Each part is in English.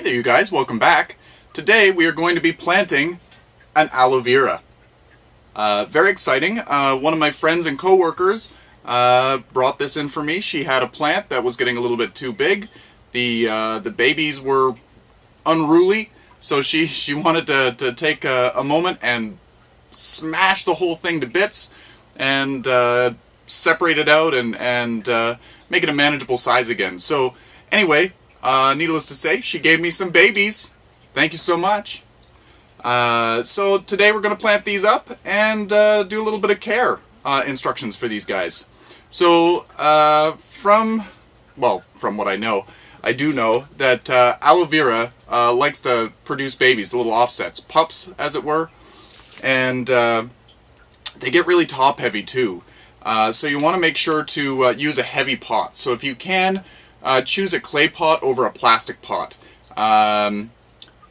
Hey there you guys, welcome back. Today we are going to be planting an aloe vera. Very exciting. One of my friends and co-workers brought this in for me. She had a plant that was getting a little bit too big. The babies were unruly, so she wanted to take a moment and smash the whole thing to bits and separate it out and make it a manageable size again. So anyway, needless to say, she gave me some babies. Thank you so much. So today we're going to plant these up and do a little bit of care instructions for these guys. So from what I know, I do know that aloe vera likes to produce babies, little offsets, pups as it were, and they get really top heavy too. So you want to make sure to use a heavy pot. So if you can, choose a clay pot over a plastic pot,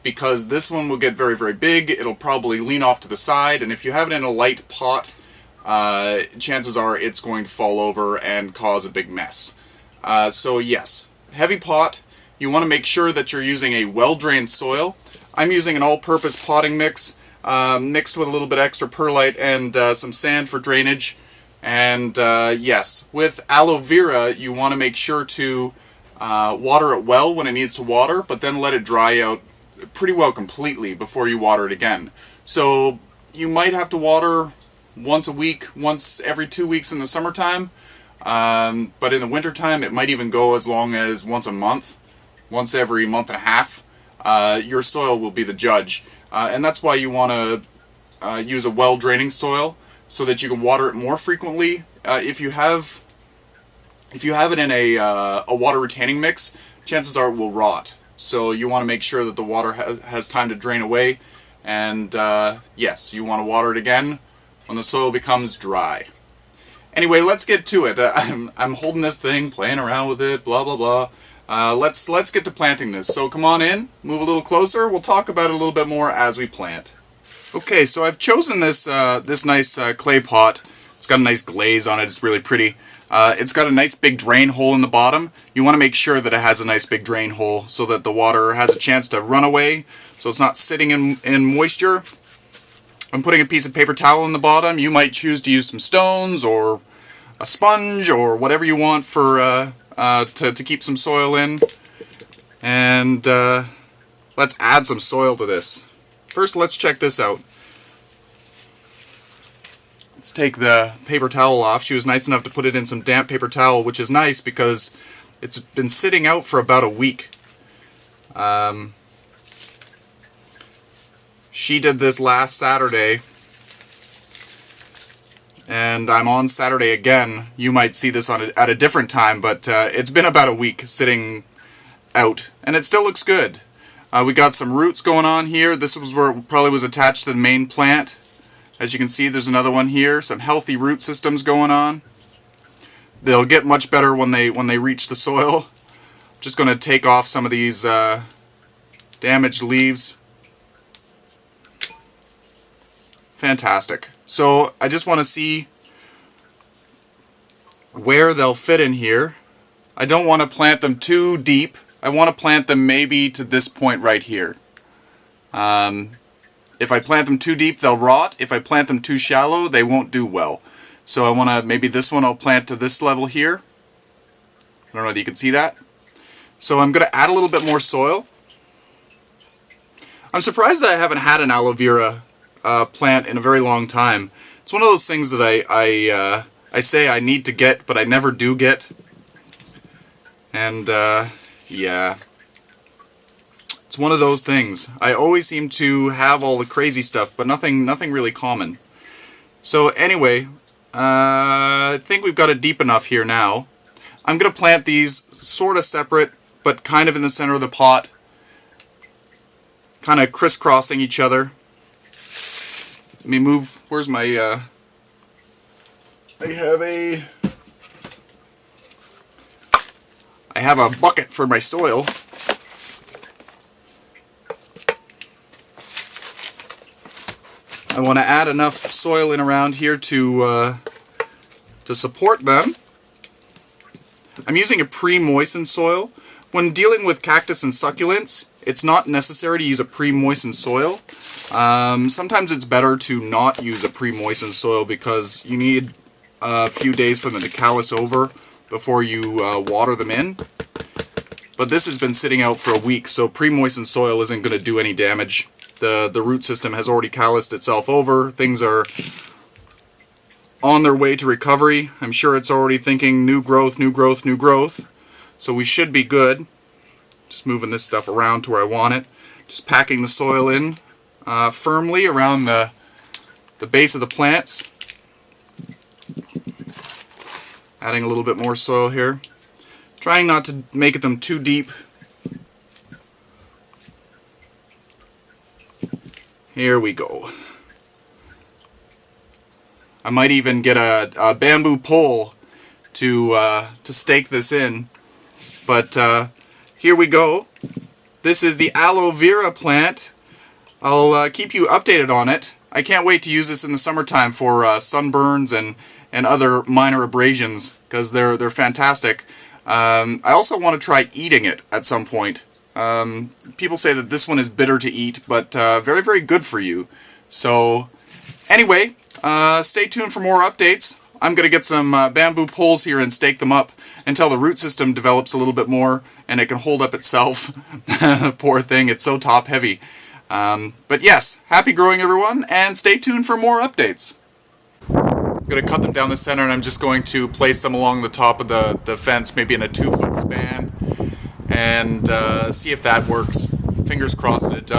because this one will get very, very big. It'll probably lean off to the side, and if you have it in a light pot, chances are it's going to fall over and cause a big mess. So yes, heavy pot. You want to make sure that you're using a well-drained soil. I'm using an all-purpose potting mix, mixed with a little bit extra perlite and some sand for drainage. And yes, with aloe vera, you want to make sure to water it well when it needs to water, but then let it dry out pretty well completely before you water it again. So you might have to water once a week, once every 2 weeks in the summertime, but in the wintertime it might even go as long as once a month, once every month and a half. Your soil will be the judge, and that's why you want to use a well-draining soil, so that you can water it more frequently. If you have it in a water retaining mix, chances are it will rot. So you want to make sure that the water has time to drain away, and yes, you want to water it again when the soil becomes dry. Anyway, let's get to it. I'm holding this thing, playing around with it, blah blah blah. Let's get to planting this. So come on in, move a little closer. We'll talk about it a little bit more as we plant. Okay, so I've chosen this this nice clay pot. It's got a nice glaze on it. It's really pretty. It's got a nice big drain hole in the bottom. You want to make sure that it has a nice big drain hole so that the water has a chance to run away, so it's not sitting in moisture. I'm putting a piece of paper towel in the bottom. You might choose to use some stones or a sponge or whatever you want for to keep some soil in. And let's add some soil to this. First, let's check this out. Let's take the paper towel off. She was nice enough to put it in some damp paper towel, which is nice because it's been sitting out for about a week. She did this last Saturday, and I'm on Saturday again. You might see this at a different time, but it's been about a week sitting out, and it still looks good. We got some roots going on here. This was where it probably was attached to the main plant. As you can see, there's another one here. Some healthy root systems going on. They'll get much better when they reach the soil. Just going to take off some of these damaged leaves. Fantastic. So I just want to see where they'll fit in here. I don't want to plant them too deep. I want to plant them maybe to this point right here. If I plant them too deep, they'll rot. If I plant them too shallow, they won't do well. So I want to, maybe this one I'll plant to this level here. I don't know if you can see that. So I'm going to add a little bit more soil. I'm surprised that I haven't had an aloe vera plant in a very long time. It's one of those things that I say I need to get, but I never do get. And yeah, it's one of those things. I always seem to have all the crazy stuff, but nothing really common. So anyway, I think we've got it deep enough here now. I'm going to plant these sort of separate, but kind of in the center of the pot, kind of crisscrossing each other. Let me move. Where's my? I have a bucket for my soil. I want to add enough soil in around here to support them. I'm using a pre-moistened soil. When dealing with cactus and succulents, it's not necessary to use a pre-moistened soil. Sometimes it's better to not use a pre-moistened soil because you need a few days for them to callus over before you water them in. But this has been sitting out for a week, so pre-moistened soil isn't going to do any damage. The root system has already calloused itself over. Things are on their way to recovery. I'm sure it's already thinking new growth, new growth, new growth. So we should be good. Just moving this stuff around to where I want it. Just packing the soil in firmly around the base of the plants. Adding a little bit more soil here. Trying not to make them too deep. Here we go. I might even get a bamboo pole to stake this in. But here we go. This is the Aloe Vera plant. I'll keep you updated on it. I can't wait to use this in the summertime for sunburns and other minor abrasions because they're fantastic. I also want to try eating it at some point. People say that this one is bitter to eat, but very, very good for you. So, anyway, stay tuned for more updates. I'm going to get some bamboo poles here and stake them up until the root system develops a little bit more and it can hold up itself. Poor thing, it's so top heavy. But yes, happy growing everyone, and stay tuned for more updates. I'm going to cut them down the center, and I'm just going to place them along the top of the fence, maybe in a 2-foot span, and see if that works. Fingers crossed that it does.